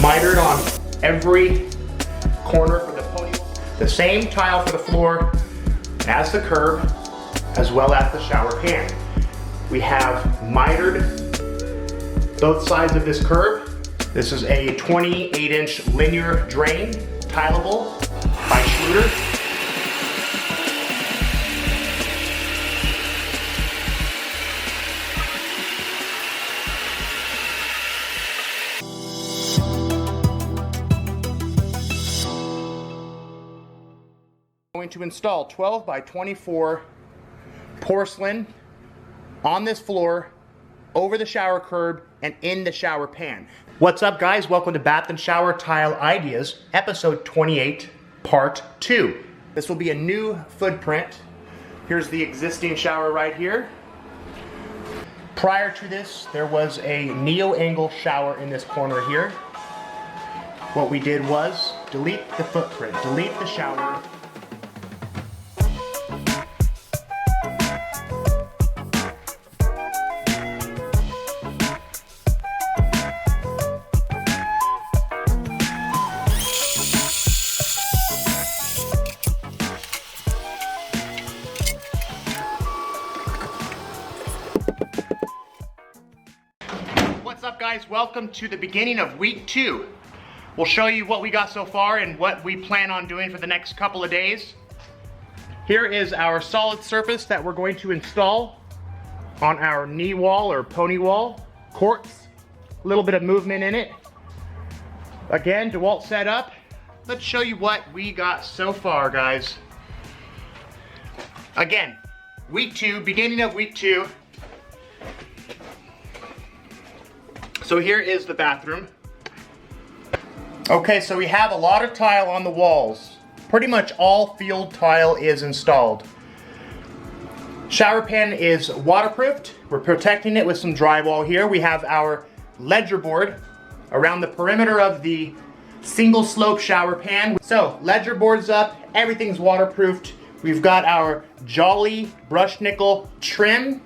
mitered on every corner for the pony wall. The same tile for the floor as the curb, as well as the shower pan. We have mitered both sides of this curb. This is a 28-inch linear drain, tileable by Schluter. Going to install 12 by 24 porcelain on this floor, over the shower curb, and in the shower pan. What's up, guys? Welcome to Bath and Shower Tile Ideas, episode 28, part 2. This will be a new footprint. Here's the existing shower right here. Prior to this, there was a neo-angle shower in this corner here. What we did was delete the footprint, delete the shower. What's up, guys? Welcome to the beginning of week 2. We'll show you what we got so far and what we plan on doing for the next couple of days. Here is our solid surface that we're going to install on our knee wall or pony wall. Quartz, a little bit of movement in it. Again, DeWalt setup. Let's show you what we got so far, guys. Again, week 2, beginning of week 2. So here is the bathroom. Okay, so we have a lot of tile on the walls. Pretty much all field tile is installed. Shower pan is waterproofed. We're protecting it with some drywall here. We have our ledger board around the perimeter of the single slope shower pan. So ledger board's up, everything's waterproofed. We've got our Jolly brush nickel trim.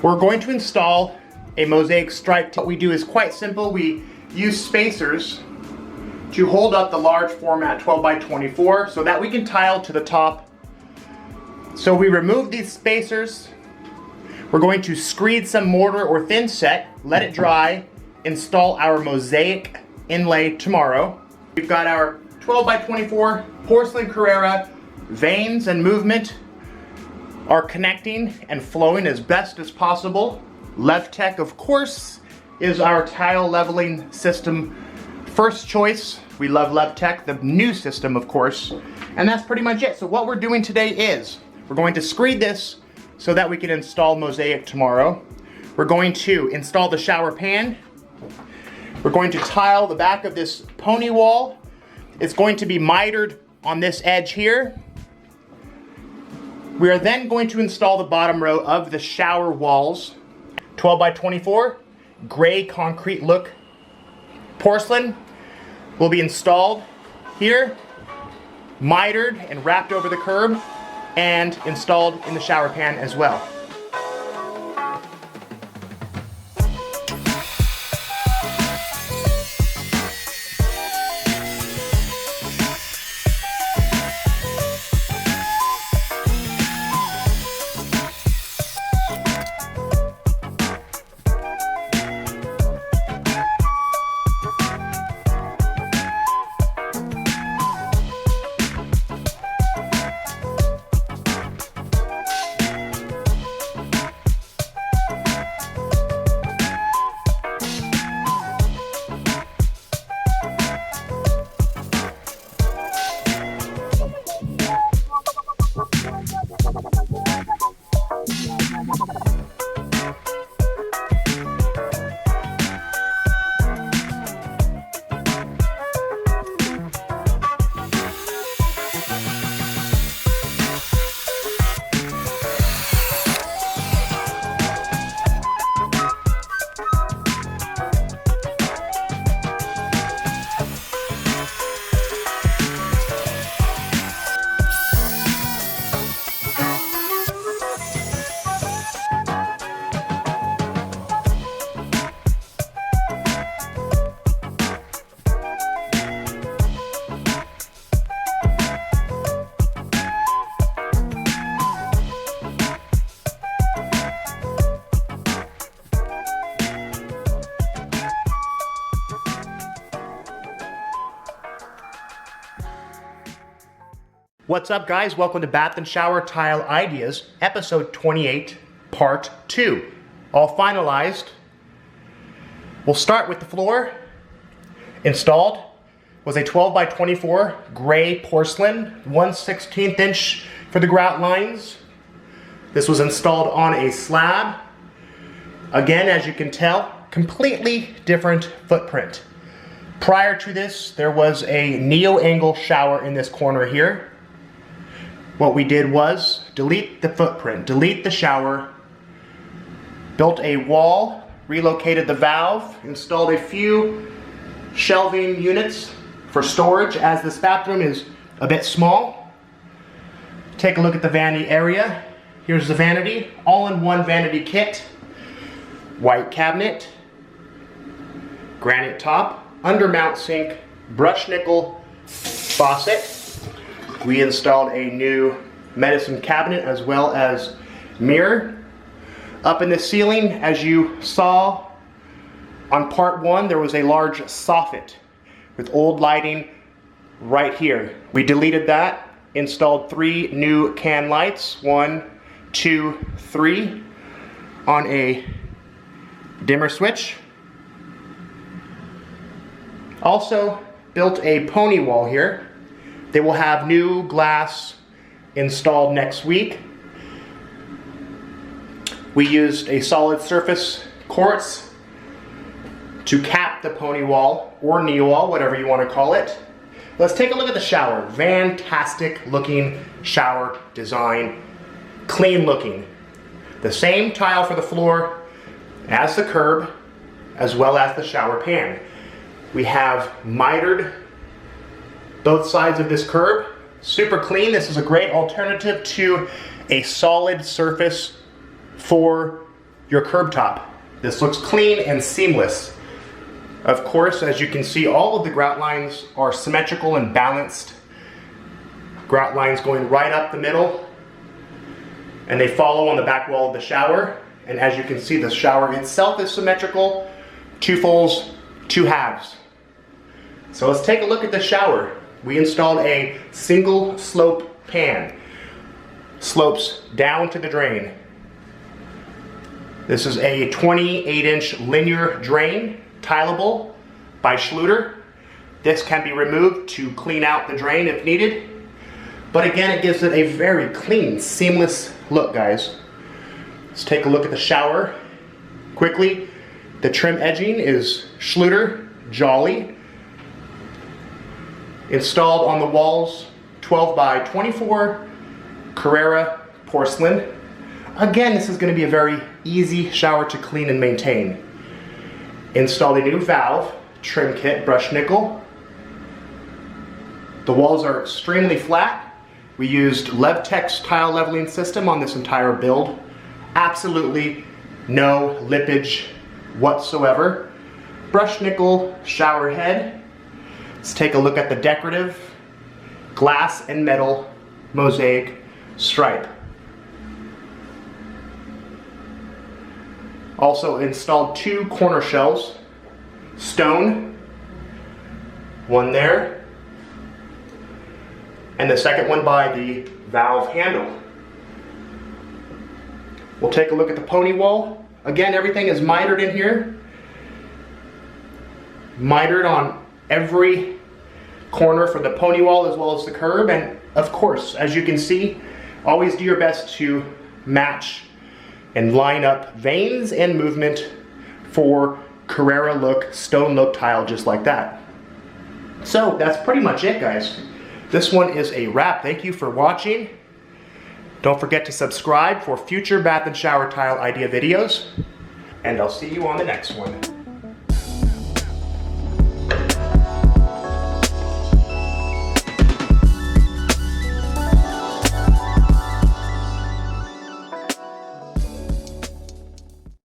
We're going to install a mosaic stripe. What we do is quite simple. We use spacers to hold up the large format 12 by 24 so that we can tile to the top. So we remove these spacers. We're going to screed some mortar or thin set, let it dry, install our mosaic inlay tomorrow. We've got our 12 by 24 porcelain Carrara. Veins and movement are connecting and flowing as best as possible. LevTech, of course, is our tile leveling system first choice. We love LevTech, the new system, of course. And that's pretty much it. So what we're doing today is we're going to screed this so that we can install mosaic tomorrow. We're going to install the shower pan. We're going to tile the back of this pony wall. It's going to be mitered on this edge here. We are then going to install the bottom row of the shower walls. 12 by 24, gray concrete look porcelain will be installed here, mitered and wrapped over the curb, and installed in the shower pan as well. What's up, guys? Welcome to Bath and Shower Tile Ideas, episode 28, part 2. All finalized. We'll start with the floor. Installed was a 12 by 24 gray porcelain, 1/16 inch for the grout lines. This was installed on a slab. Again, as you can tell, completely different footprint. Prior to this, there was a neo-angle shower in this corner here. What we did was delete the footprint, delete the shower, built a wall, relocated the valve, installed a few shelving units for storage as this bathroom is a bit small. Take a look at the vanity area. Here's the vanity, all-in-one vanity kit. White cabinet, granite top, undermount sink, brushed nickel faucet. We installed a new medicine cabinet as well as mirror. Up in the ceiling, as you saw on part 1, there was a large soffit with old lighting right here. We deleted that, installed 3 new can lights, 1, 2, 3, on a dimmer switch. Also built a pony wall here. They will have new glass installed next week. We used a solid surface quartz to cap the pony wall, or knee wall, whatever you want to call it. Let's take a look at the shower. Fantastic looking shower design, clean looking. The same tile for the floor as the curb, as well as the shower pan. We have mitered both sides of this curb. Super clean. This is a great alternative to a solid surface for your curb top. This looks clean and seamless. Of course, as you can see, all of the grout lines are symmetrical and balanced. Grout lines going right up the middle, and they follow on the back wall of the shower. And as you can see, the shower itself is symmetrical, 2 fulls, 2 halves. So let's take a look at the shower. We installed a single slope pan. Slopes down to the drain. This is a 28-inch linear drain, tileable by Schluter. This can be removed to clean out the drain if needed. But again, it gives it a very clean, seamless look, guys. Let's take a look at the shower quickly. The trim edging is Schluter Jolly. Installed on the walls, 12 by 24 Carrara porcelain. Again, this is going to be a very easy shower to clean and maintain. Installed a new valve, trim kit, brushed nickel. The walls are extremely flat. We used Levtex tile leveling system on this entire build. Absolutely no lippage whatsoever. Brushed nickel shower head. Let's take a look at the decorative glass and metal mosaic stripe. Also installed 2 corner shelves, stone, one there, and the second one by the valve handle. We'll take a look at the pony wall. Again, everything is mitered in here. Mitered on every corner for the pony wall as well as the curb. And of course, as you can see, always do your best to match and line up veins and movement for Carrara look, stone look tile just like that. So that's pretty much it, guys. This one is a wrap. Thank you for watching. Don't forget to subscribe for future bath and shower tile idea videos, and I'll see you on the next one.